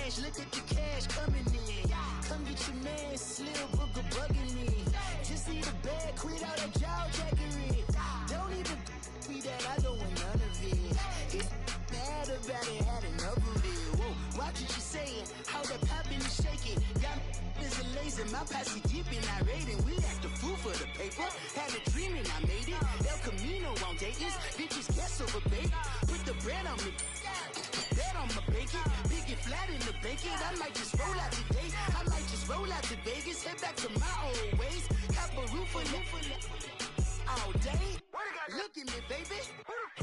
cash, look at the cash coming in. Come get your man, Slim Booker bugging me. Just see the bag, quit all that jaw jackery. Don't even me that, I don't want none of it. If mad about it, had enough of it. Whoa, watch what you saying, how that poppin' and shaking. Got is a laser, my posse deep and I raiding. We act a fool for the paper, had a dream and I made it. El Camino on Dayton's, bitches guess over bait. Put the bread on me, bet on my bacon. Big it flat in the bacon, I might just roll out today. I might just roll out to Vegas, head back to my old ways. Cop a roof for all day. Look at me, baby.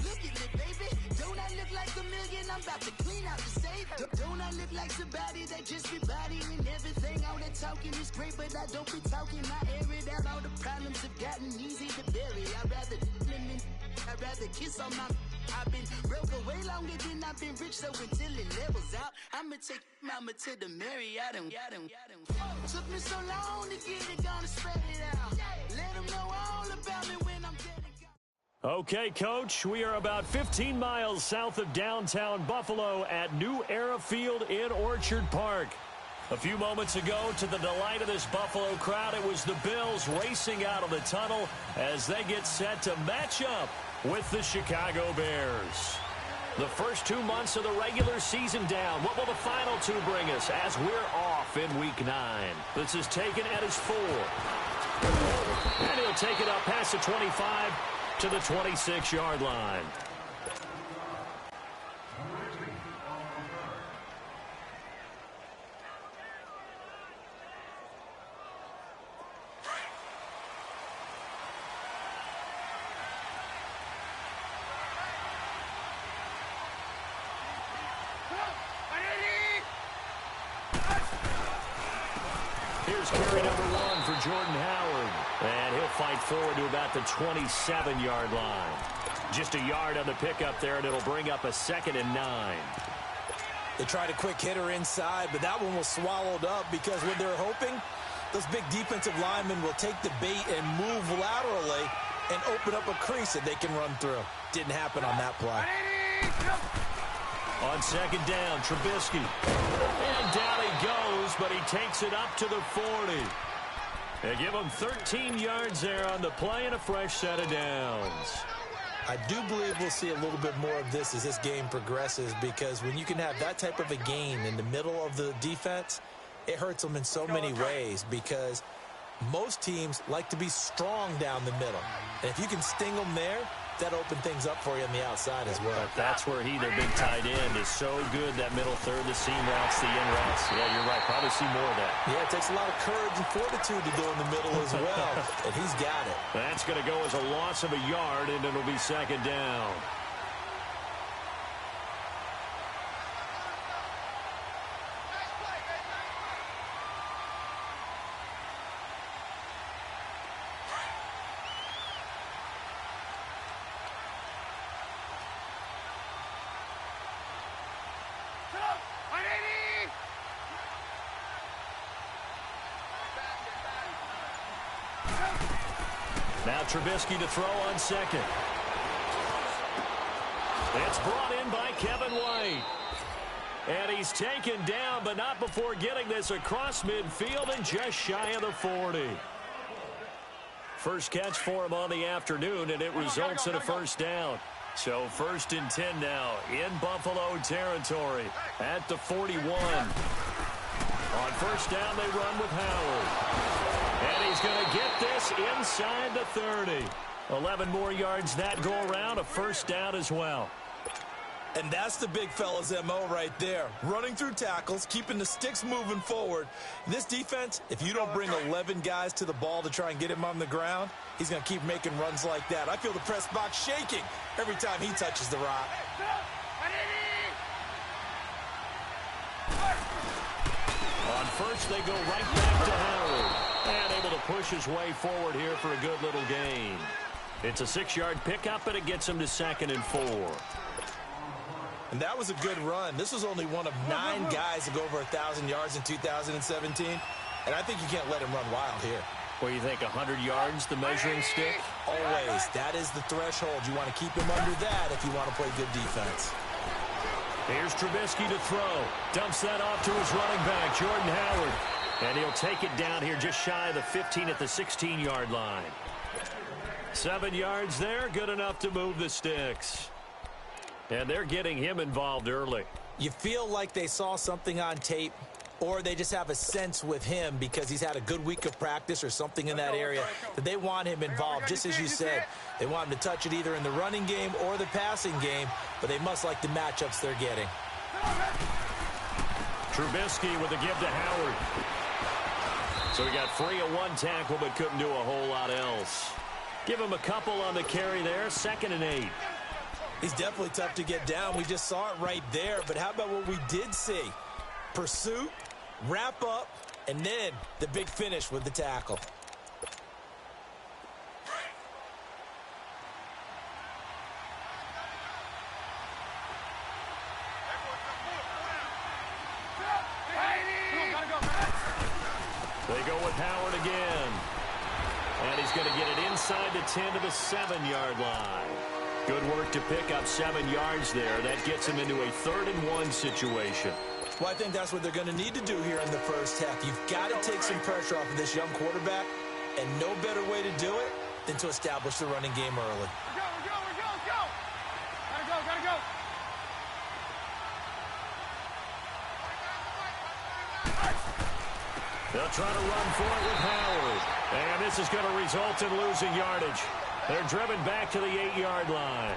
Look at me, baby. Don't I look like a million? I'm about to clean out the safe. Don't I look like somebody that just be bodying everything? All that talking is great, but I don't be talking. I air it out. All the problems have gotten easy to bury. I'd rather kiss on my. I've been broke away longer than I've been rich, so until it levels out, I'ma take mama to the Marriott and took me so long to get it, gonna spread it out. Let them know all about me when I'm dead and gone. Okay, Coach, we are about 15 miles south of downtown Buffalo at New Era Field in Orchard Park. A few moments ago, to the delight of this Buffalo crowd, it was the Bills racing out of the tunnel as they get set to match up with the Chicago Bears. The first 2 months of the regular season down. What will the final two bring us as we're off in Week 9? This is taken at his 4. And he'll take it up past the 25 to the 26-yard line. Here's carry number 1 for Jordan Howard. And he'll fight forward to about the 27-yard line. Just a yard on the pickup there, and it'll bring up a 2nd and 9. They tried a quick hitter inside, but that one was swallowed up because when they're hoping, those big defensive linemen will take the bait and move laterally and open up a crease that they can run through. Didn't happen on that play. On 2nd down, Trubisky. And down he goes, but he takes it up to the 40. They give him 13 yards there on the play and a fresh set of downs. I do believe we'll see a little bit more of this as this game progresses, because when you can have that type of a gain in the middle of the defense, it hurts them in so many ways, because most teams like to be strong down the middle. And if you can sting them there, that open things up for you on the outside as well. But that's where their big tight end, is so good, that middle third, the seam routes, the in routes. Yeah, you're right. Probably see more of that. Yeah, it takes a lot of courage and fortitude to go in the middle as well, and he's got it. That's going to go as a loss of a yard, and it'll be 2nd down. Now Trubisky to throw on 2nd. It's brought in by Kevin White. And he's taken down, but not before getting this across midfield and just shy of the 40. First catch for him on the afternoon, and it results in a first down. So 1st and 10 now in Buffalo territory at the 41. On first down, they run with Howard. And he's going to get this inside the 30. 11 more yards that go around, a first down as well. And that's the big fella's MO right there. Running through tackles, keeping the sticks moving forward. This defense, if you don't bring 11 guys to the ball to try and get him on the ground, he's going to keep making runs like that. I feel the press box shaking every time he touches the rock. On first, they go right back to Howard. And able to push his way forward here for a good little gain. It's a 6-yard pickup, and it gets him to 2nd and 4. And that was a good run. This was only one of 9 guys to go over 1,000 yards in 2017. And I think you can't let him run wild here. What do you think, 100 yards, the measuring stick? Always. That is the threshold. You want to keep him under that if you want to play good defense. Here's Trubisky to throw. Dumps that off to his running back, Jordan Howard. And he'll take it down here just shy of the 15 at the 16-yard line. 7 yards there, good enough to move the sticks. And they're getting him involved early. You feel like they saw something on tape, or they just have a sense with him because he's had a good week of practice or something in that area that they want him involved. Just as you said, they want him to touch it either in the running game or the passing game, but they must like the matchups they're getting. Trubisky with a give to Howard. So he got free of one tackle but couldn't do a whole lot else. Give him a couple on the carry there, 2nd and 8. He's definitely tough to get down. We just saw it right there, but how about what we did see? Pursuit, wrap up, and then the big finish with the tackle. They go with Howard again. And he's going to get it inside the 10 to the 7-yard line. Good work to pick up 7 yards there. That gets him into a 3rd and 1 situation. Well, I think that's what they're going to need to do here in the first half. You've got to take some pressure off of this young quarterback, and no better way to do it than to establish the running game early. Let's go. Gotta go. They'll try to run for it with Howard. And this is going to result in losing yardage. They're driven back to the 8-yard line.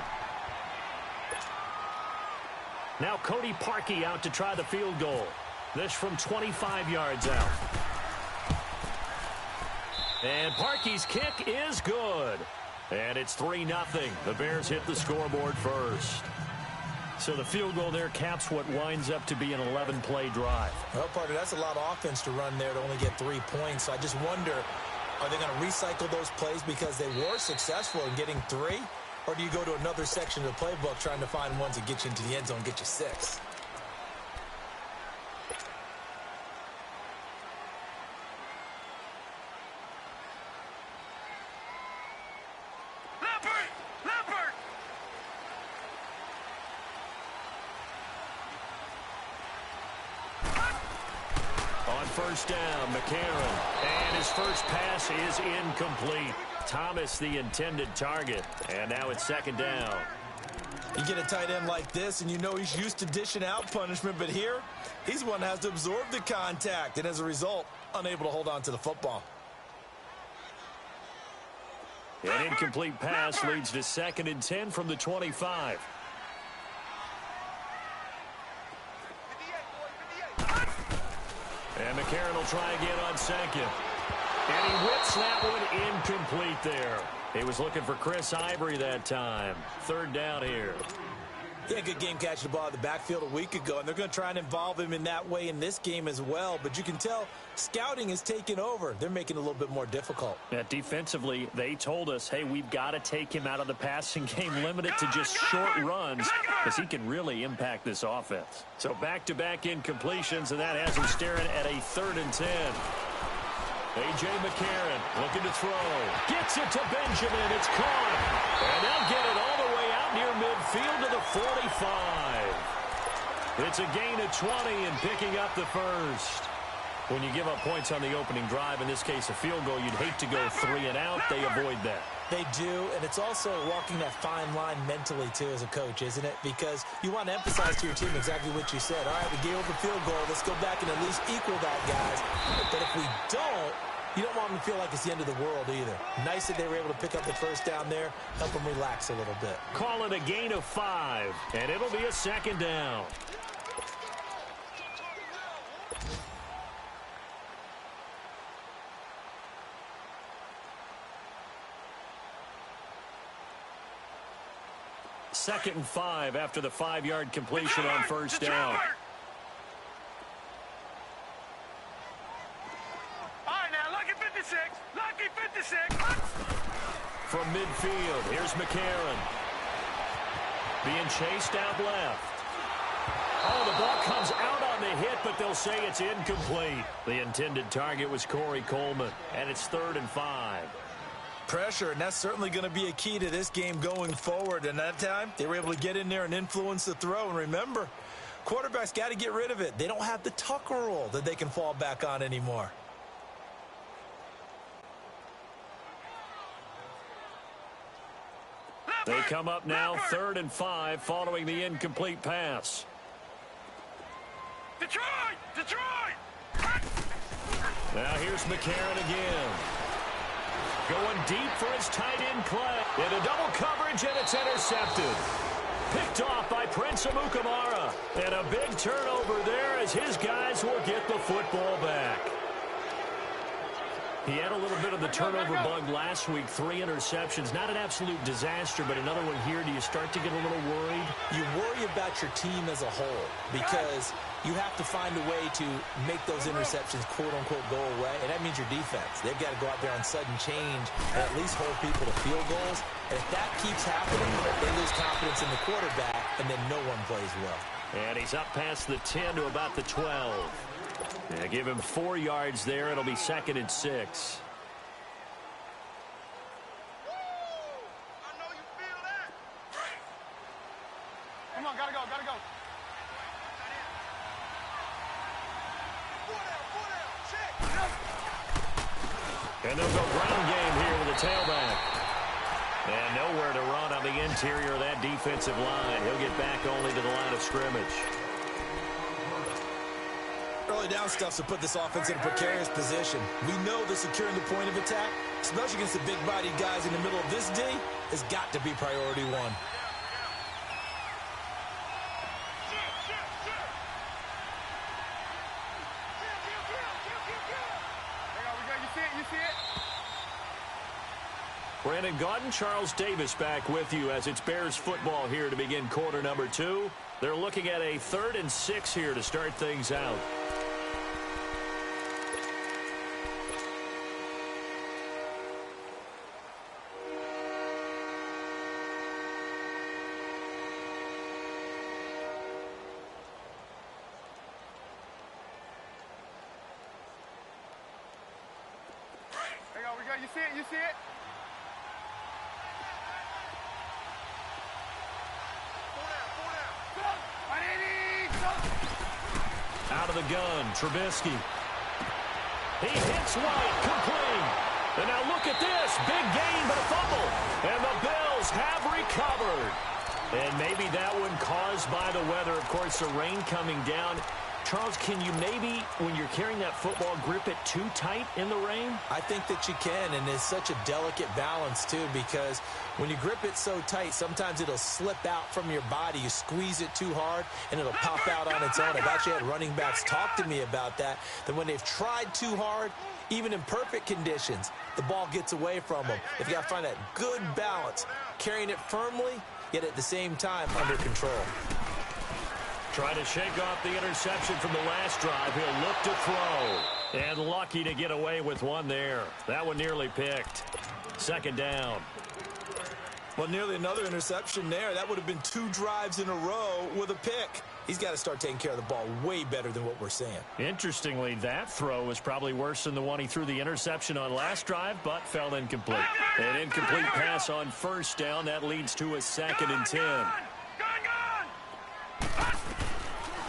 Now Cody Parkey out to try the field goal. This from 25 yards out. And Parkey's kick is good. And it's 3-0. The Bears hit the scoreboard first. So the field goal there caps what winds up to be an 11-play drive. Well, Parker, that's a lot of offense to run there to only get 3 points. So I just wonder, are they going to recycle those plays because they were successful in getting 3? Or do you go to another section of the playbook trying to find ones that get you into the end zone and get you 6? First down, McCarron. And his first pass is incomplete. Thomas the intended target. And now it's 2nd down. You get a tight end like this, and you know he's used to dishing out punishment, but here, he's the one that has to absorb the contact, and as a result, unable to hold on to the football. An incomplete pass leads to 2nd and 10 from the 25. And McCarron will try again on 2nd. And he whips that one incomplete there. He was looking for Chris Ivory that time. 3rd down here. He had a good game catching the ball at the backfield a week ago, and they're going to try and involve him in that way in this game as well. But you can tell scouting is taking over. They're making it a little bit more difficult. Defensively, they told us, hey, we've got to take him out of the passing game, limit it to just short runs, because he can really impact this offense. So back-to-back incompletions, and that has him staring at a 3rd and 10. A.J. McCarron looking to throw. Gets it to Benjamin. It's caught. And they'll get it all the way out near midfield to the 45. It's a gain of 20 and picking up the first. When you give up points on the opening drive, in this case a field goal, you'd hate to go 3 and out. They avoid that. They do, and it's also walking that fine line mentally, too, as a coach, isn't it? Because you want to emphasize to your team exactly what you said. All right, we gave up a field goal. Let's go back and at least equal that, guys. But if we don't, you don't want them to feel like it's the end of the world either. Nice that they were able to pick up the first down there, help them relax a little bit. Call it a gain of 5, and it'll be a 2nd down. Second and 5 after the 5-yard completion on first down. All right, now, lucky 56. Lucky 56. From midfield, here's McCarron. Being chased out left. Oh, the ball comes out on the hit, but they'll say it's incomplete. The intended target was Corey Coleman, and it's 3rd and 5. Pressure, and that's certainly going to be a key to this game going forward. And that time, they were able to get in there and influence the throw. And remember, Quarterbacks got to get rid of it. They don't have the Tucker rule that they can fall back on anymore. They come up now 3rd and 5 following the incomplete pass. Detroit! Detroit! Now here's McCarron again. Going deep for his tight end Clay. Into double coverage, and it's intercepted. Picked off by Prince Amukamara. And a big turnover there as his guys will get the football back. He had a little bit of the turnover bug last week, 3 interceptions. Not an absolute disaster, but another one here. Do you start to get a little worried? You worry about your team as a whole because you have to find a way to make those interceptions, quote-unquote, go away, and that means your defense. They've got to go out there on sudden change and at least hold people to field goals. And if that keeps happening, they lose confidence in the quarterback, and then no one plays well. And he's up past the 10 to about the 12. Yeah, give him 4 yards there. It'll be 2nd and 6. Come on, gotta go, gotta go. And they'll go ground game here with a tailback. And nowhere to run on the interior of that defensive line. He'll get back only to the line of scrimmage. Early down stuff to put this offense in a precarious position. We know that securing the point of attack, especially against the big-bodied guys in the middle of this D, has got to be priority 1. Brandon Gaudin, Charles Davis back with you as it's Bears football here to begin quarter number 2. They're looking at a 3rd and 6 here to start things out. Hang on, we got you see it, you see it? Out of the gun, Trubisky. He hits White, complete. And now look at this, big gain but a fumble. And the Bills have recovered. And maybe that one caused by the weather. Of course, the rain coming down. Charles, can you maybe, when you're carrying that football, grip it too tight in the rain? I think that you can, and it's such a delicate balance, too, because when you grip it so tight, sometimes it'll slip out from your body. You squeeze it too hard, and it'll pop out on its own. I've actually had running backs talk to me about that when they've tried too hard, even in perfect conditions, the ball gets away from them. If you got to find that good balance, carrying it firmly, yet at the same time under control. Trying to shake off the interception from the last drive. He'll look to throw. And lucky to get away with one there. That one nearly picked. 2nd down. Well, nearly another interception there. That would have been 2 drives in a row with a pick. He's got to start taking care of the ball way better than what we're seeing. Interestingly, that throw was probably worse than the one he threw the interception on last drive, but fell incomplete. An incomplete pass on 1st down. That leads to a 2nd and 10.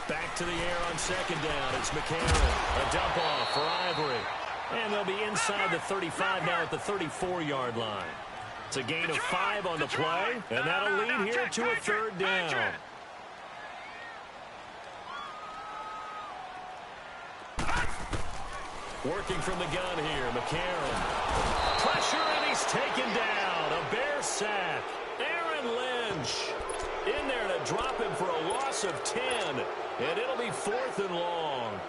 Back to the air on 2nd down. It's McCarron. A dump off for Ivory. And they'll be inside the 35 now at the 34-yard line. It's a gain of 5 on the play, and that'll lead here to a 3rd down. Working from the gun here, McCarron. Pressure, and he's taken down. A Bear sack. Aaron Lynch in there to drop him for a loss of 10. And it'll be 4th and long.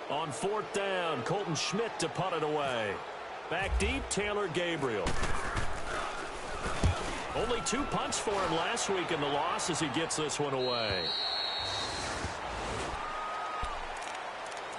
On 4th down, Colton Schmidt to punt it away. Back deep, Taylor Gabriel. Only 2 punts for him last week in the loss as he gets this one away.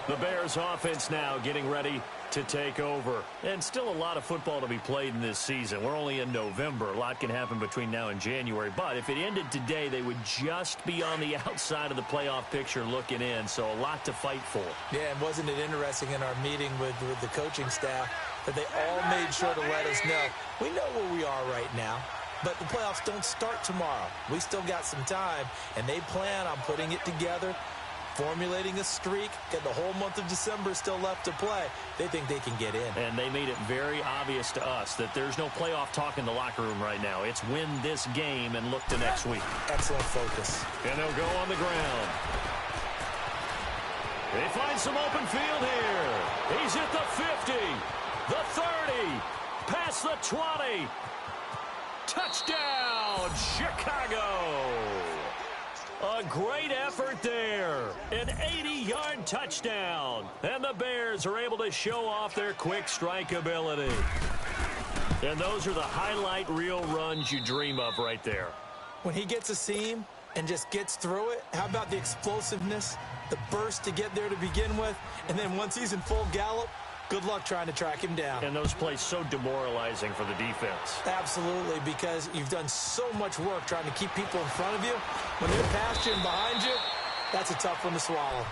The Bears offense now getting ready to take over. And still a lot of football to be played in this season. We're only in November. A lot can happen between now and January. But if it ended today, they would just be on the outside of the playoff picture looking in. So a lot to fight for. Yeah, and wasn't it interesting in our meeting with the coaching staff that they all made sure to let us know, we know where we are right now. but the playoffs don't start tomorrow. We still got some time, and they plan on putting it together, formulating a streak, and the whole month of December is still left to play. They think they can get in. And they made it very obvious to us that there's no playoff talk in the locker room right now. It's win this game and look to next week. Excellent focus. And they'll go on the ground. They find some open field here. He's at the 50, the 30, past the 20. Touchdown, Chicago. A great effort there. An 80-yard touchdown. And the Bears are able to show off their quick strike ability. And those are the highlight reel runs you dream of right there. When he gets a seam and just gets through it, how about the explosiveness, the burst to get there to begin with, and then once he's in full gallop, good luck trying to track him down. And those plays so demoralizing for the defense. Absolutely, because you've done so much work trying to keep people in front of you. When they're past you and behind you, that's a tough one to swallow.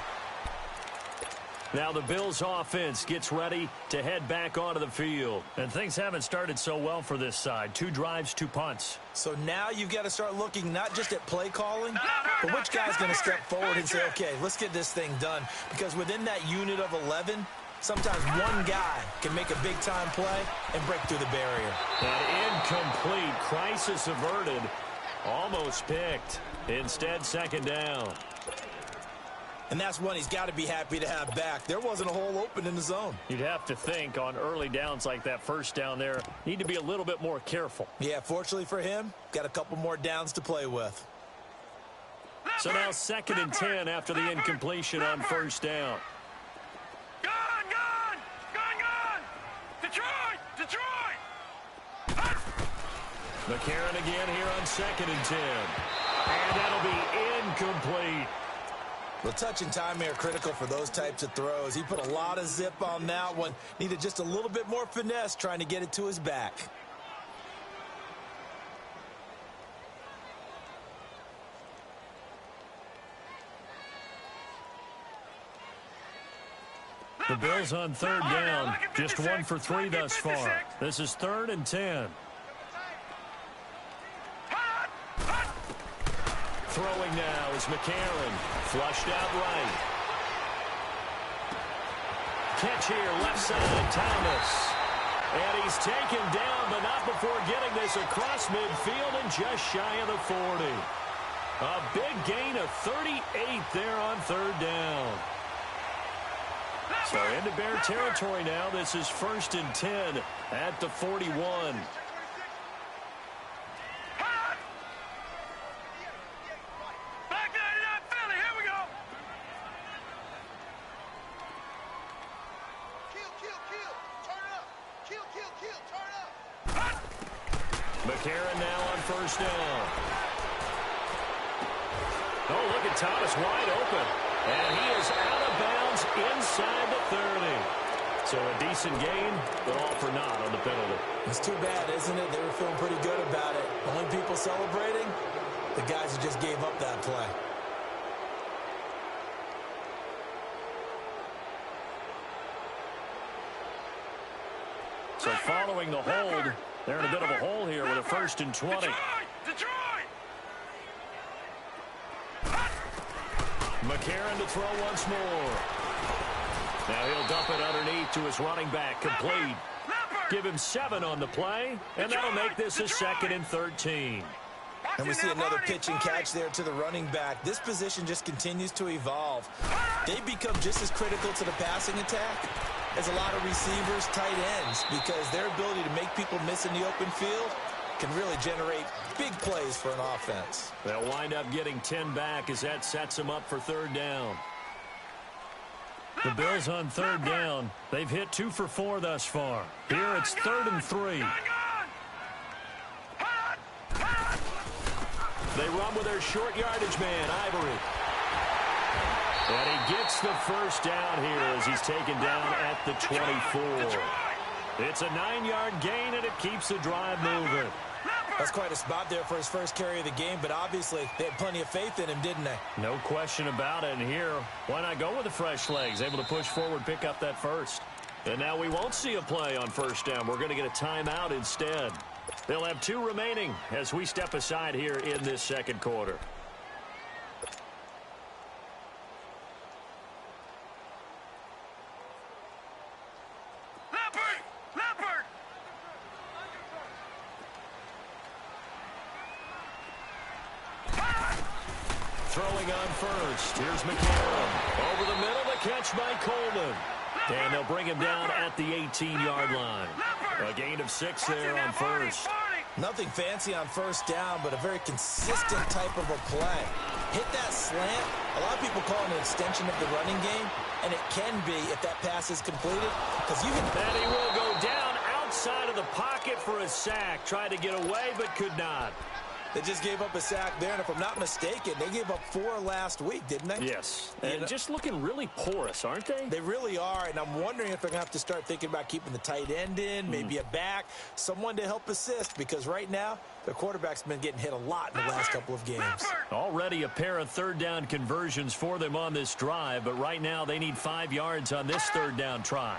Now the Bills offense gets ready to head back onto the field. And things haven't started so well for this side. 2 drives, 2 punts. So now you've got to start looking not just at play calling, but which guy's going to step forward and say, okay, let's get this thing done. Because within that unit of 11, sometimes one guy can make a big-time play and break through the barrier. An incomplete, crisis averted, almost picked. Instead, second down. And that's one he's got to be happy to have back. There wasn't a hole open in the zone. You'd have to think on early downs like that first down there, need to be a little bit more careful. Yeah, fortunately for him, got a couple more downs to play with. So now 2nd and 10 after the incompletion on first down. McCarron again here on 2nd and 10. And that'll be incomplete. Well, touch and timing are critical for those types of throws. He put a lot of zip on that one. Needed just a little bit more finesse trying to get it to his back. The Bills on 3rd down. Just 1 for 3 thus far. This is 3rd and 10. Throwing now is McCarron. Flushed out right. Catch here, left side, Thomas. And he's taken down, but not before getting this across midfield and just shy of the 40. A big gain of 38 there on 3rd down. So into Bear territory now. This is 1st and 10 at the 41. McCarron now on 1st down. Oh, look at Thomas wide open. And he is out of bounds inside the 30. So a decent gain, but all for naught on the penalty. It's too bad, isn't it? They were feeling pretty good about it. Only people celebrating, the guys who just gave up that play. So following the hold, they're in a bit of a hole here with a 1st and 20. McCarron to throw once more. Now he'll dump it underneath to his running back, complete. Give him 7 on the play, and that'll make this a 2nd and 13. And we see another pitch and catch there to the running back. This position just continues to evolve. They become just as critical to the passing attack as a lot of receivers, tight ends, because their ability to make people miss in the open field can really generate big plays for an offense. They'll wind up getting 10 back as that sets them up for 3rd down. The Bills on 3rd down. They've hit 2 for 4 thus far. Here it's 3rd and 3. They run with their short yardage man, Ivory. And he gets the 1st down here as he's taken down at the 24. It's a 9-yard gain, and it keeps the drive moving. That's quite a spot there for his first carry of the game, but obviously they had plenty of faith in him, didn't they? No question about it. And here, why not go with the fresh legs? Able to push forward, pick up that 1st. And now we won't see a play on 1st down. We're going to get a timeout instead. They'll have 2 remaining as we step aside here in this second quarter. Throwing on first. Here's McCarron. Over the middle, the catch by Coleman. And they'll bring him down at the 18-yard line. A gain of 6 there on first. Nothing fancy on first down, but a very consistent type of a play. Hit that slant. A lot of people call it an extension of the running game, and it can be if that pass is completed. Because you can. And he will go down outside of the pocket for a sack. Tried to get away, but could not. They just gave up a sack there, and if I'm not mistaken, they gave up 4 last week, didn't they? Yes, and just looking really porous, aren't they? They really are, and I'm wondering if they're going to have to start thinking about keeping the tight end in, maybe a back, someone to help assist, because right now, their quarterback's been getting hit a lot in the last couple of games. Already a pair of third-down conversions for them on this drive, but right now they need 5 yards on this third-down try.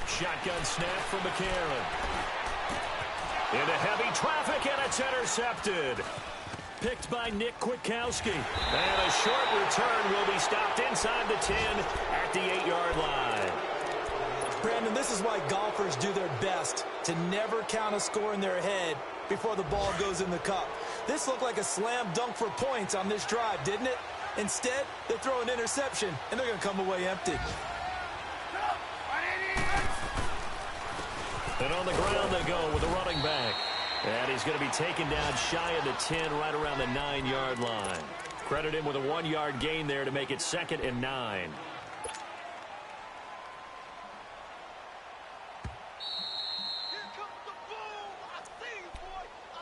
Shotgun snap from McCarron. Into heavy traffic, and it's intercepted. Picked by Nick Kwiatkowski. And a short return will be stopped inside the 10 at the 8-yard line. Brandon, this is why golfers do their best to never count a score in their head before the ball goes in the cup. This looked like a slam dunk for points on this drive, didn't it? Instead, they throw an interception, and they're going to come away empty. And on the ground they go with the running back. And he's going to be taken down shy of the 10, right around the 9-yard line. Credit him with a 1-yard gain there to make it 2nd and 9. Here comes the boom. I see you, boy. I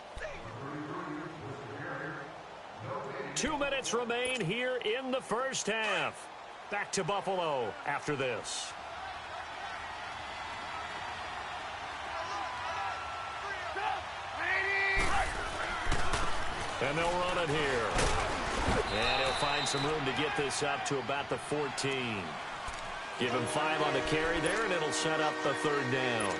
see you. 2 minutes remain here in the first half. Back to Buffalo after this. And they'll run it here. And he'll find some room to get this up to about the 14. Give him 5 on the carry there, and it'll set up the 3rd down.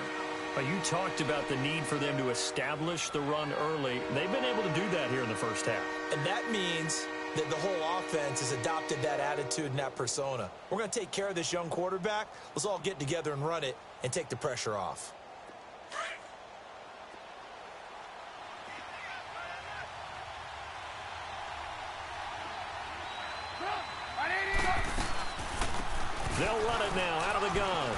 You talked about the need for them to establish the run early. They've been able to do that here in the first half. And that means that the whole offense has adopted that attitude and that persona. We're going to take care of this young quarterback. Let's all get together and run it and take the pressure off. They'll run it now out of the gun.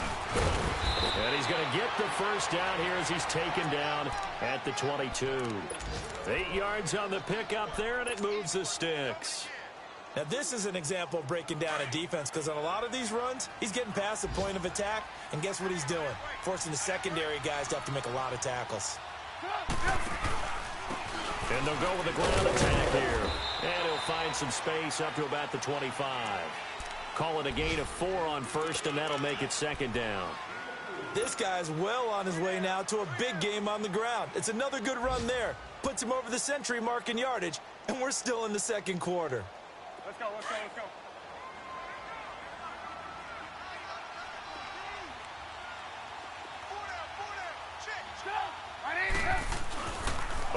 And he's going to get the first down here as he's taken down at the 22. 8 yards on the pickup there, and it moves the sticks. Now, this is an example of breaking down a defense, because on a lot of these runs, he's getting past the point of attack, and guess what he's doing? Forcing the secondary guys to have to make a lot of tackles. And they'll go with a ground attack here. And he'll find some space up to about the 25. Call it a gain of 4 on first, and that'll make it 2nd down. This guy's well on his way now to a big game on the ground. It's another good run there. Puts him over the century mark in yardage, and we're still in the second quarter. Let's go, let's go, let's go.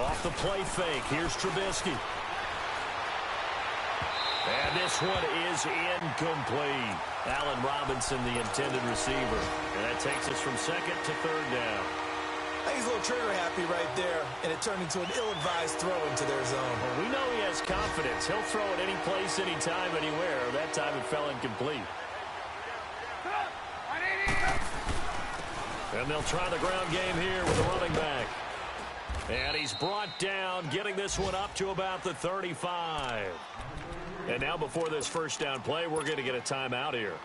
Off the play fake, here's Trubisky. And this one is incomplete. Allen Robinson, the intended receiver. And that takes us from 2nd to 3rd down. I think he's a little trigger happy right there, and it turned into an ill-advised throw into their zone. Well, we know he has confidence. He'll throw it any place, anytime, anywhere. That time it fell incomplete. And they'll try the ground game here with the running back. And he's brought down, getting this one up to about the 35. And now before this first down play, we're going to get a timeout here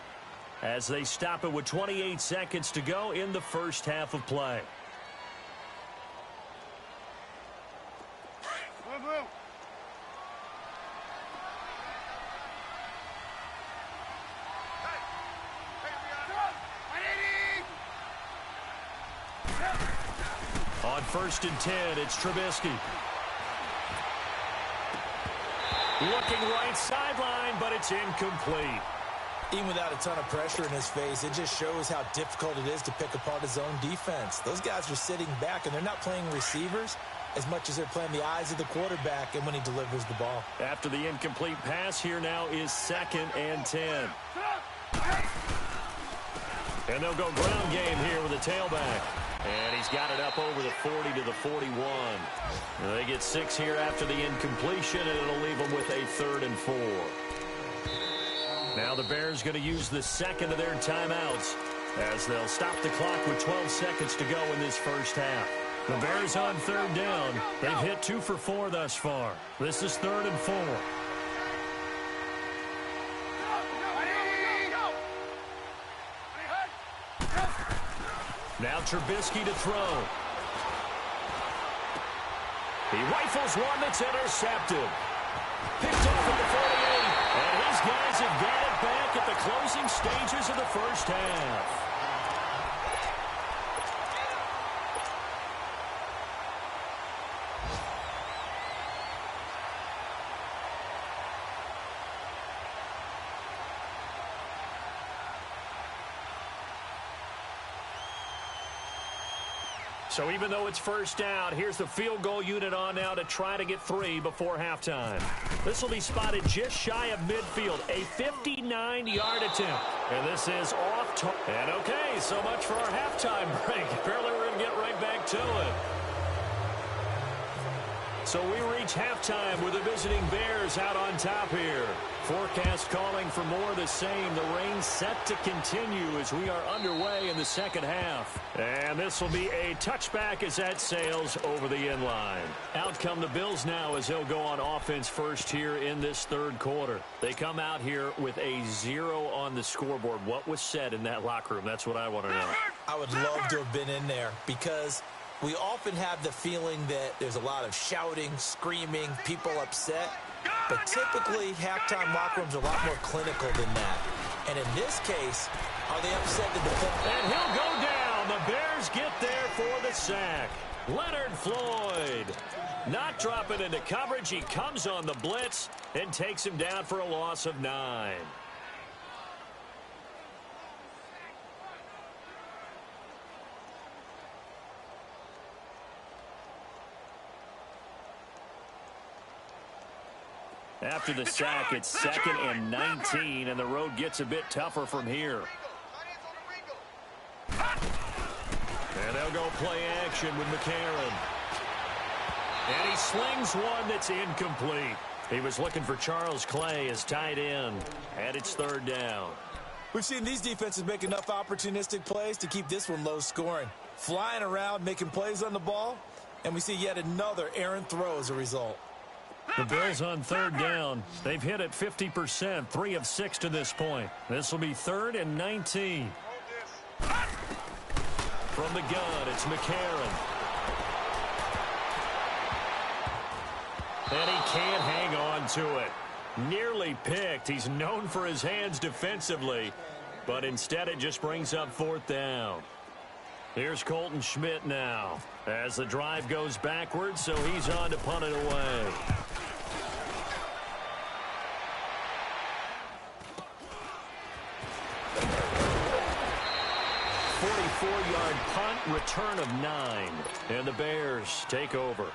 as they stop it with 28 seconds to go in the first half of play. On 1st and 10, it's Trubisky. Looking right sideline, but it's incomplete. Even without a ton of pressure in his face, it just shows how difficult it is to pick apart his own defense. Those guys are sitting back, and they're not playing receivers as much as they're playing the eyes of the quarterback and when he delivers the ball. After the incomplete pass, here now is 2nd and 10. And they'll go ground game here with a tailback. And he's got it up over the 40 to the 41. And they get 6 here after the incompletion, and it'll leave them with a 3rd and 4. Now the Bears going to use the second of their timeouts as they'll stop the clock with 12 seconds to go in this first half. The Bears on 3rd down. They've hit 2 for 4 thus far. This is 3rd and 4. Now Trubisky to throw. He rifles one that's intercepted. Picked off at the 48. And his guys have got it back at the closing stages of the first half. So even though it's first down, here's the field goal unit on now to try to get 3 before halftime. This will be spotted just shy of midfield, a 59-yard attempt. And this is off target. And okay, so much for our halftime break. Apparently we're going to get right back to it. So we reach halftime with the visiting Bears out on top here. Forecast calling for more of the same. The rain set to continue as we are underway in the second half. And this will be a touchback as that sails over the end line. Out come the Bills now as they'll go on offense first here in this third quarter. They come out here with a 0 on the scoreboard. What was said in that locker room? That's what I want to know. I would love to have been in there because we often have the feeling that there's a lot of shouting, screaming, people upset. But typically, halftime locker rooms are a lot more clinical than that. And in this case, are they upset the defense? And he'll go down. The Bears get there for the sack. Leonard Floyd not dropping into coverage. He comes on the blitz and takes him down for a loss of 9. After the sack, it's 2nd and 19, and the road gets a bit tougher from here. And they'll go play action with McCarron. And he slings one that's incomplete. He was looking for Charles Clay as tight end, and it's 3rd down. We've seen these defenses make enough opportunistic plays to keep this one low scoring. Flying around, making plays on the ball, and we see yet another errant throw as a result. The Bills on 3rd down. They've hit it 50%, 3 of 6 to this point. This will be 3rd and 19. From the gun, it's McCarron. And he can't hang on to it. Nearly picked. He's known for his hands defensively, but instead it just brings up 4th down. Here's Colton Schmidt now as the drive goes backwards, so he's on to punt it away. 44-yard punt, return of 9. And the Bears take over.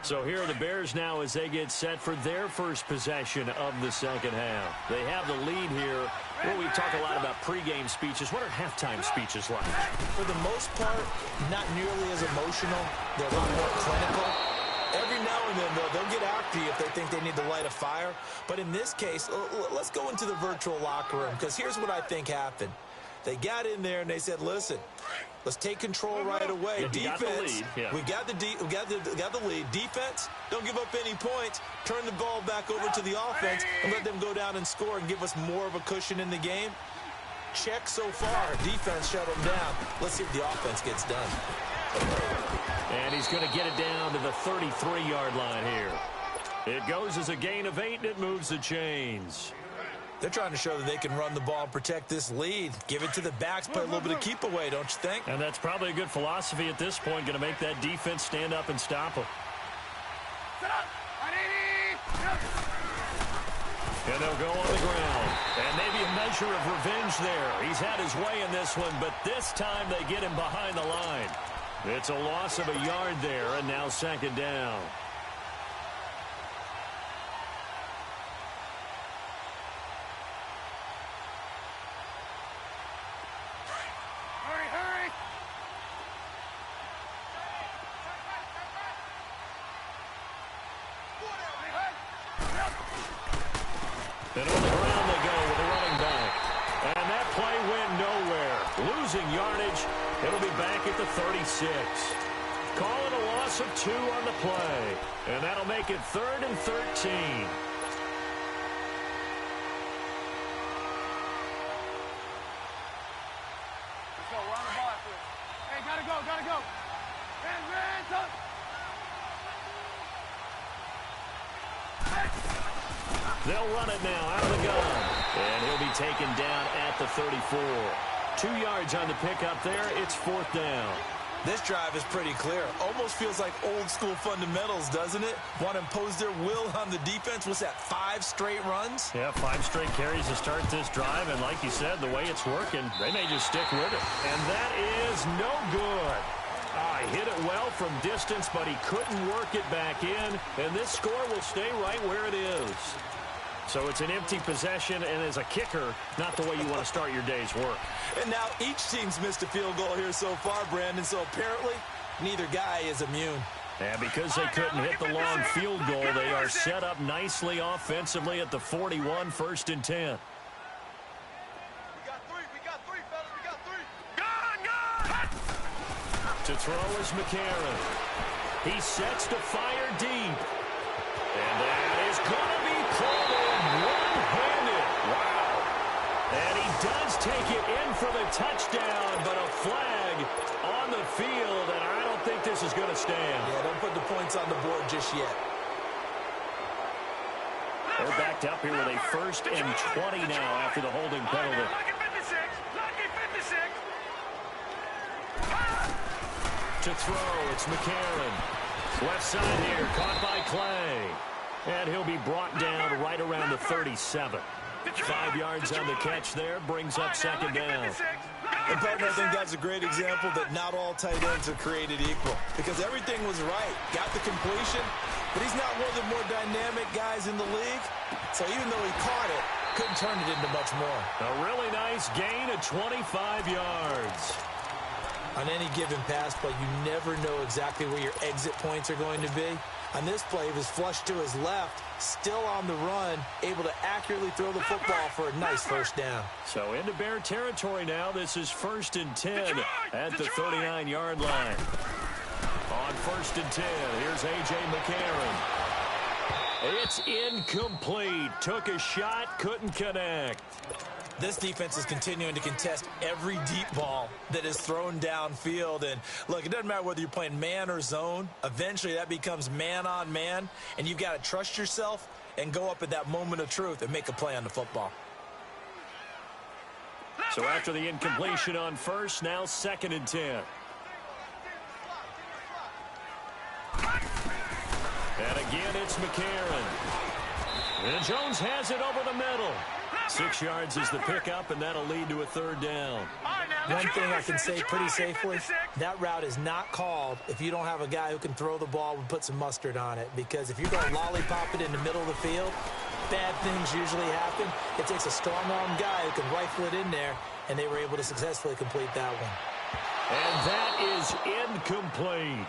So here are the Bears now as they get set for their first possession of the second half. They have the lead here. Well, we talk a lot about pregame speeches. What are halftime speeches like? For the most part, not nearly as emotional. They're a lot more clinical. Every now and then, though, they'll get after you if they think they need to light a fire. But in this case, let's go into the virtual locker room, because here's what I think happened. They got in there and they said, listen, let's take control right away. Defense, we got the lead. Defense, don't give up any points. Turn the ball back over to the offense and let them go down and score and give us more of a cushion in the game. Check so far. Defense shut them down. Let's see if the offense gets done. And he's going to get it down to the 33-yard line here. It goes as a gain of 8, and it moves the chains. They're trying to show that they can run the ball and protect this lead. Give it to the backs, play a little bit of keep away, don't you think? And that's probably a good philosophy at this point, going to make that defense stand up and stop them. And they'll go on the ground. And maybe a measure of revenge there. He's had his way in this one, but this time they get him behind the line. It's a loss of a yard there, and now second down. Hurry, hurry! And on the ground they go with a running back. And that play went nowhere. Losing yardage. It'll be back at the 36. Call it a loss of 2 on the play. And that'll make it 3rd and 13. Let's go, we're on the ball after this. Hey, gotta go, gotta go. Hands up. They'll run it now out of the gun. And he'll be taken down at the 34. 2 yards on the pickup there. It's 4th down. This drive is pretty clear. Almost feels like old school fundamentals, doesn't it? Want to impose their will on the defense. What's that, 5 straight runs? Yeah, 5 straight carries to start this drive. And like you said, the way it's working, they may just stick with it. And that is no good. He hit it well from distance, but he couldn't work it back in. And this score will stay right where it is. So it's an empty possession, and as a kicker, not the way you want to start your day's work. And now each team's missed a field goal here so far, Brandon, so apparently neither guy is immune. And because they couldn't hit the long field goal, they are set up nicely offensively at the 41, 1st and 10. We got three, fellas, we got 3. Gun! To throw is McCarron. He sets to fire deep. And that is going to be pulled in one-handed. Wow. And he does take it in for the touchdown, but a flag on the field, and I don't think this is going to stand. Yeah, don't put the points on the board just yet. They're backed up here with a 1st and 20 now after the holding penalty. Lucky 56! Lucky 56! To throw, it's McCarron. Left side here, caught by Clay. And he'll be brought down right around the 37. 5 yards on the catch there, brings up second down. And, partner, I think that's a great example that not all tight ends are created equal. Because everything was right. Got the completion, but he's not one of the more dynamic guys in the league. So even though he caught it, couldn't turn it into much more. A really nice gain of 25 yards. On any given pass play, you never know exactly where your exit points are going to be. On this play, he was flushed to his left, still on the run, able to accurately throw the football for a nice 1st down. So into Bear territory now. This is 1st and 10 at the 39-yard line. On 1st and 10, here's A.J. McCarron. It's incomplete. Took a shot, couldn't connect. This defense is continuing to contest every deep ball that is thrown downfield. And, look, it doesn't matter whether you're playing man or zone. Eventually, that becomes man-on-man, and you've got to trust yourself and go up at that moment of truth and make a play on the football. So after the incompletion on 1st, now 2nd and 10. And again, it's McCarron. And Jones has it over the middle. 6 yards is the pickup, and that'll lead to a 3rd down. One thing I can say pretty safely, that route is not called if you don't have a guy who can throw the ball and put some mustard on it. Because if you're going to lollipop it in the middle of the field, bad things usually happen. It takes a strong-arm guy who can rifle it in there, and they were able to successfully complete that one. And that is incomplete.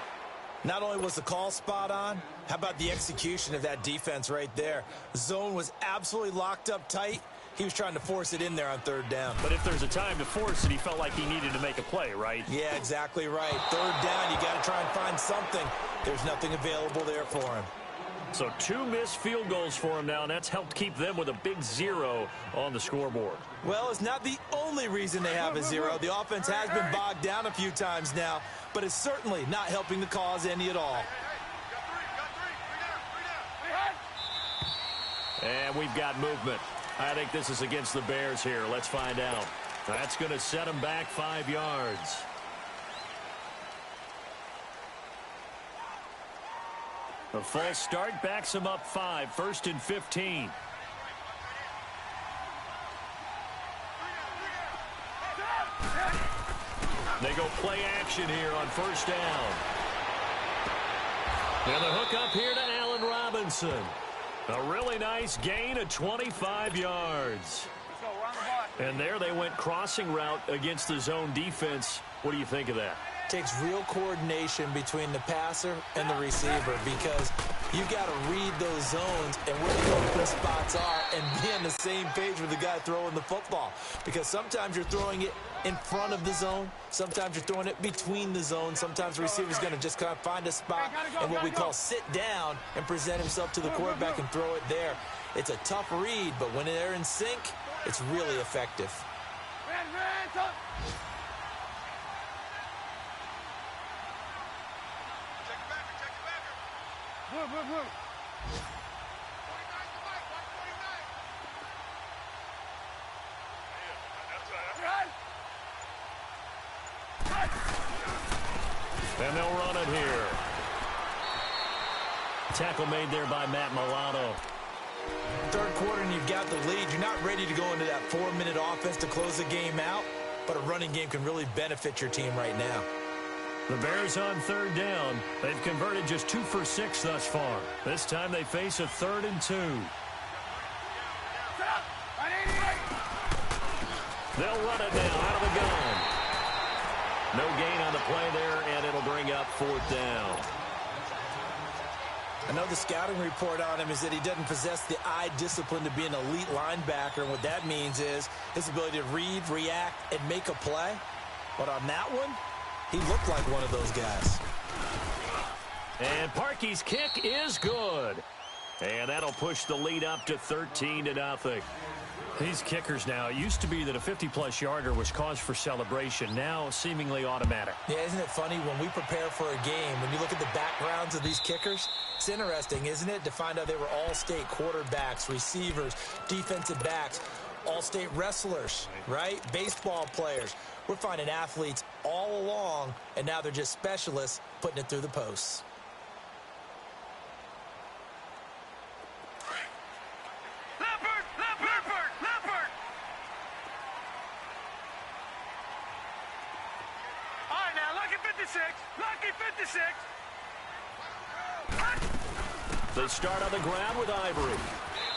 Not only was the call spot on, how about the execution of that defense right there? The zone was absolutely locked up tight. He was trying to force it in there on 3rd down. But if there's a time to force it, he felt like he needed to make a play, right? Yeah, exactly right. 3rd down, you got to try and find something. There's nothing available there for him. So 2 missed field goals for him now, and that's helped keep them with a big 0 on the scoreboard. Well, it's not the only reason they have a 0. The offense has been bogged down a few times now, but it's certainly not helping the cause any at all. And we've got movement. I think this is against the Bears here. Let's find out. That's going to set them back 5 yards. A false start backs them up 5. 1st and 15. They go play action here on first down. And the hook up here to Allen Robinson. A really nice gain of 25 yards. And there they went crossing route against the zone defense. What do you think of that? Takes real coordination between the passer and the receiver because you've got to read those zones and where the open spots are and be on the same page with the guy throwing the football. Because sometimes you're throwing it in front of the zone. Sometimes you're throwing it between the zones. Sometimes the receiver's going to just kind of find a spot and what we call sit down and present himself to the quarterback and throw it there. It's a tough read, but when they're in sync, it's really effective. And they'll run it here. Tackle made there by Matt Milano. Third quarter and you've got the lead. You're not ready to go into that 4-minute offense to close the game out, but a running game can really benefit your team right now. The Bears on third down. They've converted just 2 for 6 thus far. This time they face a 3rd and 2. They'll run it now out of the gun. No gain on the play there, and it'll bring up 4th down. I know the scouting report on him is that he doesn't possess the eye discipline to be an elite linebacker, and what that means is his ability to read, react, and make a play. But on that one, he looked like one of those guys. And Parkey's kick is good. And that'll push the lead up to 13-0. These kickers now, it used to be that a 50-plus yarder was cause for celebration. Now, seemingly automatic. Yeah, isn't it funny when we prepare for a game, when you look at the backgrounds of these kickers, it's interesting, isn't it, to find out they were all-state quarterbacks, receivers, defensive backs, all-state wrestlers, right? Baseball players. We're finding athletes all along, and now they're just specialists putting it through the posts. Lucky 56. They start on the ground with Ivory.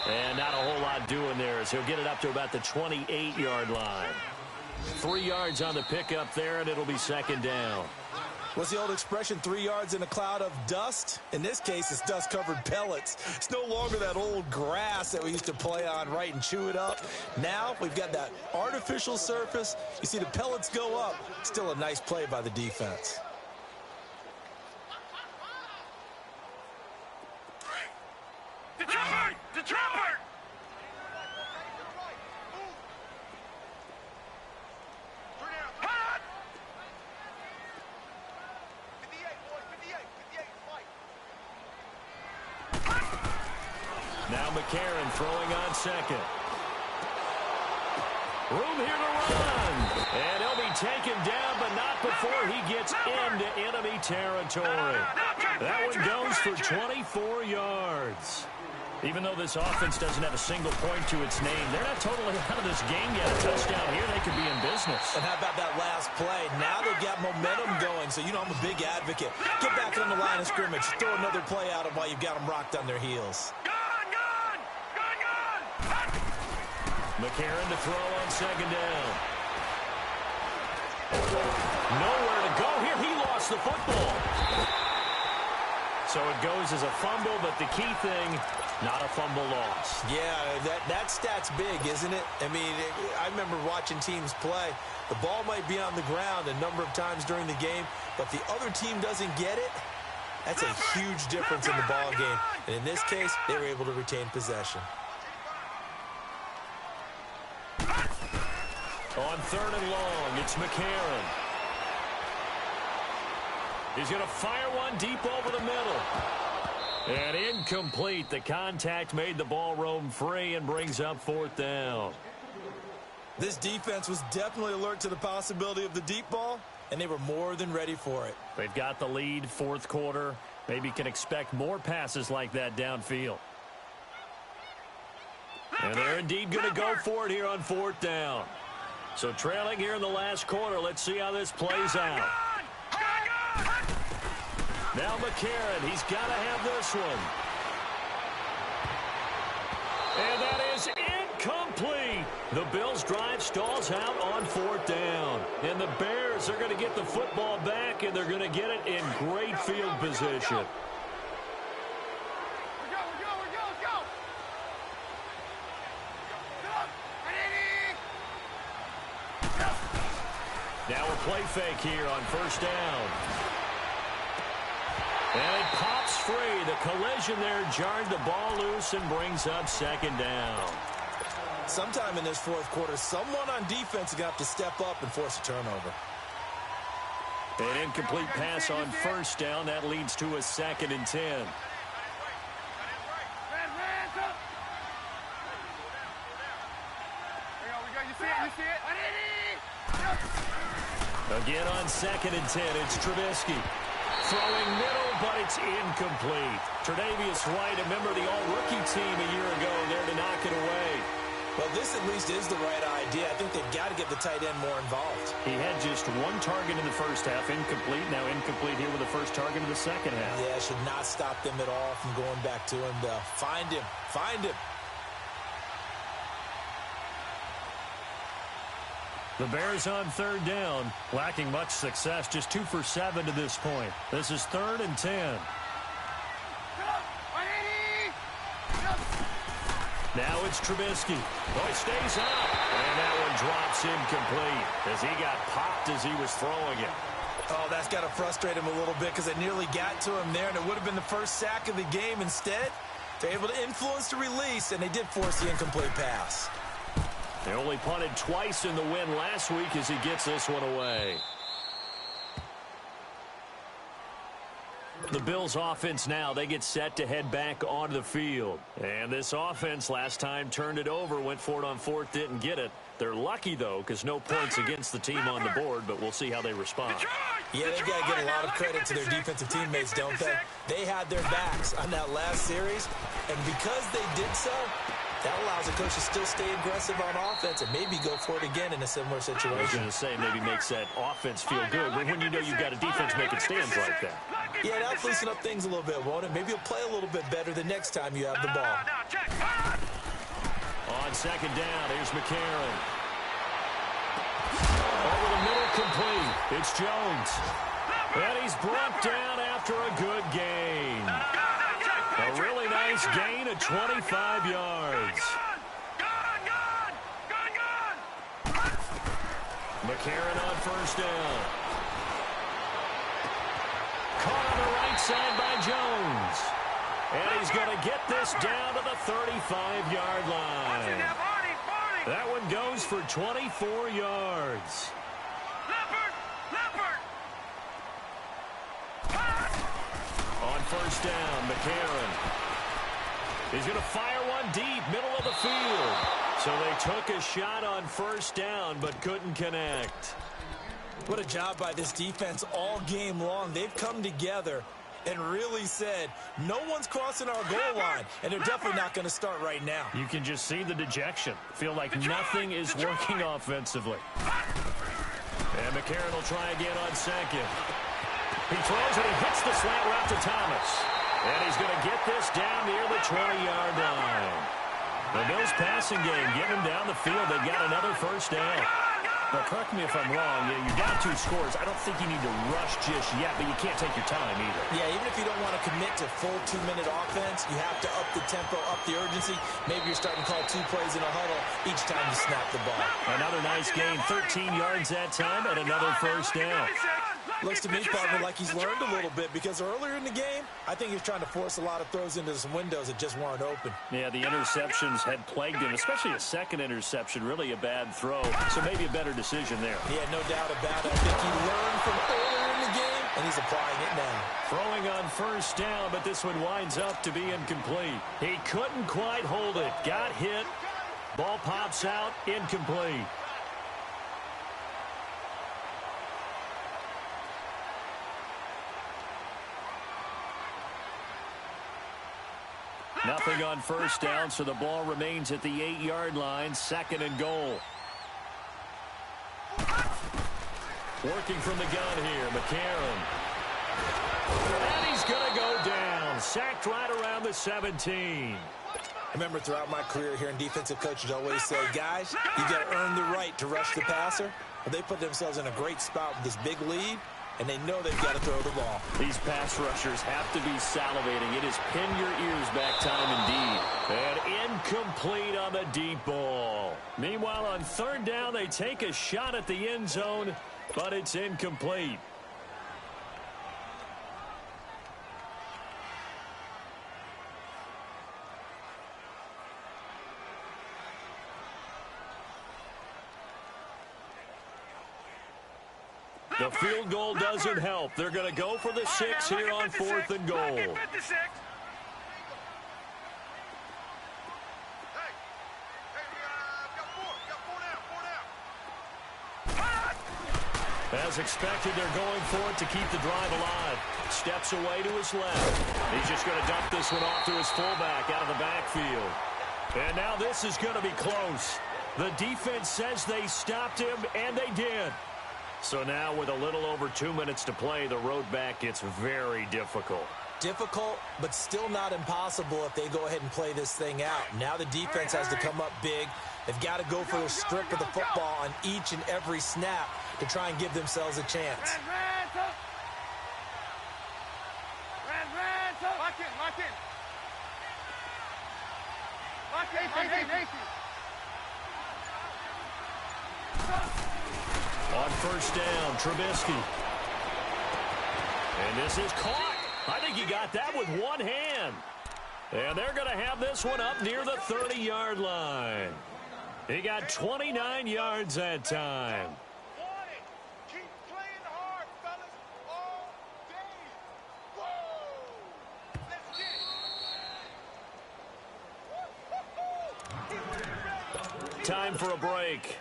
And not a whole lot doing there as he'll get it up to about the 28-yard line. 3 yards on the pickup there, and it'll be 2nd down. What's the old expression, 3 yards in a cloud of dust? In this case, it's dust-covered pellets. It's no longer that old grass that we used to play on, right, and chew it up. Now we've got that artificial surface. You see the pellets go up. Still a nice play by the defense. The trapper! The trapper! Now McCarron throwing on second. Room here to run. And he'll be taken down, but not before he gets into enemy territory. That one goes for 24 yards. Even though this offense doesn't have a single point to its name, they're not totally out of this game yet. A touchdown here, they could be in business. And how about that last play? Now they've got momentum going, so you know I'm a big advocate. Get back on the line of scrimmage. Throw another play at them while you've got them rocked on their heels. McCarron to throw on 2nd down. Nowhere to go here. He lost the football. So it goes as a fumble, but the key thing, not a fumble loss. Yeah, that stat's big, isn't it? I mean, I remember watching teams play. The ball might be on the ground a number of times during the game, but the other team doesn't get it. That's a huge difference in the ball game. And in this case, they were able to retain possession. On 3rd and long, it's McCarron. He's going to fire one deep over the middle. And incomplete. The contact made the ball roam free and brings up 4th down. This defense was definitely alert to the possibility of the deep ball, and they were more than ready for it. They've got the lead, 4th quarter. Maybe can expect more passes like that downfield. And they're indeed going to go for it here on 4th down. So trailing here in the last quarter. Let's see how this plays out. Now McCarron, he's got to have this one. And that is incomplete. The Bills' drive stalls out on 4th down. And the Bears are going to get the football back, and they're going to get it in great field position. Now a play fake here on 1st down. And it pops free. The collision there jarred the ball loose and brings up 2nd down. Sometime in this 4th quarter, someone on defense is going to have to step up and force a turnover. An incomplete pass on 1st down. That leads to a 2nd and 10. Again on 2nd and 10, it's Trubisky. Throwing middle, but it's incomplete. Tre'Davious White, a member of the all-rookie team a year ago, there to knock it away. Well, this at least is the right idea. I think they've got to get the tight end more involved. He had just 1 target in the first half, incomplete. Now incomplete here with the first target in the second half. Yeah, should not stop them at all from going back to him to find him. Find him. The Bears on 3rd down, lacking much success, just 2 for 7 to this point. This is 3rd and 10. Now it's Trubisky. Boy, stays up. And that one drops incomplete as he got popped as he was throwing it. Oh, that's got to frustrate him a little bit because it nearly got to him there, and it would have been the first sack of the game. Instead, they're able to influence the release, and they did force the incomplete pass. They only punted twice in the win last week as he gets this one away. The Bills offense now, they get set to head back onto the field. And this offense last time turned it over, went for it on 4th, didn't get it. They're lucky, though, because no points against the team on the board, but we'll see how they respond. Yeah, they've got to get a lot of credit to their defensive teammates, don't they? They had their backs on that last series, and because they did so, that allows a coach to still stay aggressive on offense and maybe go for it again in a similar situation. I was going to say maybe makes that offense feel good, but when you know you've got a defense making stands like that. Yeah, that'll loosen up things a little bit, won't it? Maybe you'll play a little bit better the next time you have the ball. On 2nd down, here's McCarron. Over the middle, complete. It's Jones. And he's brought down after a good gain. A really nice gain of 25 yards. McCarron on 1st down. Caught on the right side by Jones. And he's going to get this down to the 35-yard line. That one goes for 24 yards. On 1st down, McCarron. He's going to fire one deep, middle of the field. So they took a shot on 1st down, but couldn't connect. What a job by this defense all game long. They've come together and really said, no one's crossing our goal line, and they're definitely not going to start right now. You can just see the dejection. Feel like nothing is working offensively. And McCarron will try again on 2nd. He throws and he hits the slant route to Thomas. And he's going to get this down near the 20-yard line. The Bills passing game, get him down the field. They got another 1st down. Now, correct me if I'm wrong. You're down 2 scores. I don't think you need to rush just yet, but you can't take your time either. Yeah, even if you don't want to commit to full 2-minute offense, you have to up the tempo, up the urgency. Maybe you're starting to call 2 plays in a huddle each time you snap the ball. Another nice gain, 13 yards that time, and another 1st down. Looks to me, partner, like he's learned a little bit because earlier in the game, I think he was trying to force a lot of throws into some windows that just weren't open. Yeah, the interceptions had plagued him, especially a 2nd interception, really a bad throw. So maybe a better decision there. Yeah, no doubt about it. I think he learned from earlier in the game, and he's applying it now. Throwing on 1st down, but this one winds up to be incomplete. He couldn't quite hold it. Got hit. Ball pops out. Incomplete. Nothing on 1st down, so the ball remains at the 8-yard line. 2nd and goal. Working from the gun here, McCarron. And he's going to go down. Sacked right around the 17. I remember throughout my career hearing defensive coaches always say, guys, you got to earn the right to rush the passer. Well, they put themselves in a great spot with this big lead, and they know they've got to throw the ball. These pass rushers have to be salivating. It is pin your ears back time indeed. And incomplete on the deep ball. Meanwhile, on third down, they take a shot at the end zone, but it's incomplete. The field goal doesn't help. They're going to go for the 6 here on 4th and goal. As expected, they're going for it to keep the drive alive. Steps away to his left. He's just going to dump this one off to his fullback out of the backfield. And now this is going to be close. The defense says they stopped him, and they did. So now with a little over 2 minutes to play, the road back gets very difficult. Difficult, but still not impossible if they go ahead and play this thing out. Now the defense has to come up big. They've got to go for the strip of the football on each and every snap to try and give themselves a chance. On first down, Trubisky. And this is caught. I think he got that with one hand. And they're going to have this one up near the 30-yard line. He got 29 yards that time. Keep playing hard, fellas, all day. Let's get it. Time for a break.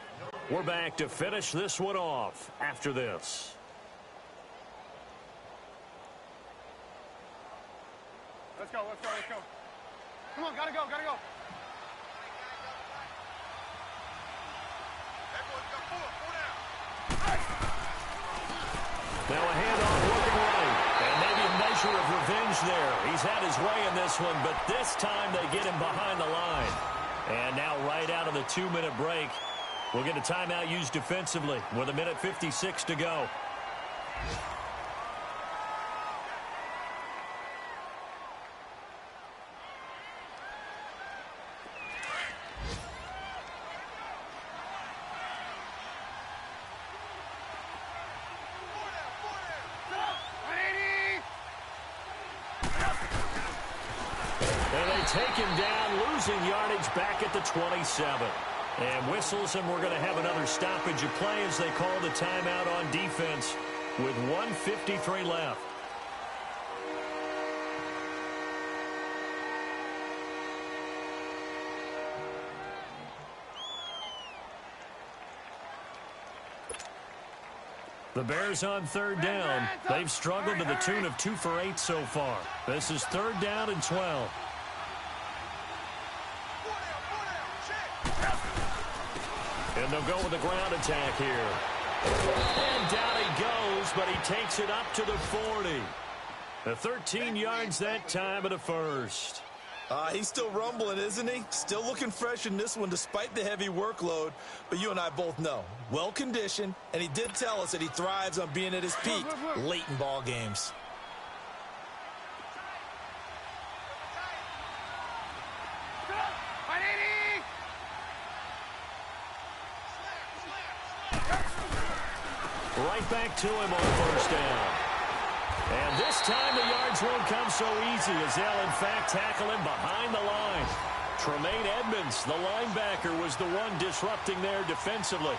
We're back to finish this one off after this. Let's go, let's go, let's go. Come on, gotta go, gotta go. Now a handoff looking right. And maybe a measure of revenge there. He's had his way in this one, but this time they get him behind the line. And now right out of the 2-minute break, we'll get a timeout used defensively with 1:56 to go. Take him down, losing yardage back at the 27. And whistles, and we're going to have another stoppage of play as they call the timeout on defense with 1:53 left. The Bears on third down. They've struggled to the tune of 2 for 8 so far. This is third down and 12. And they'll go with the ground attack here. And down he goes, but he takes it up to the 40. The 13 yards that time of the first. He's still rumbling, isn't he? Still looking fresh in this one despite the heavy workload. But you and I both know, well-conditioned, and he did tell us that he thrives on being at his peak late in ball games. Right back to him on first down. And this time the yards won't come so easy as they'll in fact tackle him behind the line. Tremaine Edmonds, the linebacker, was the one disrupting there defensively.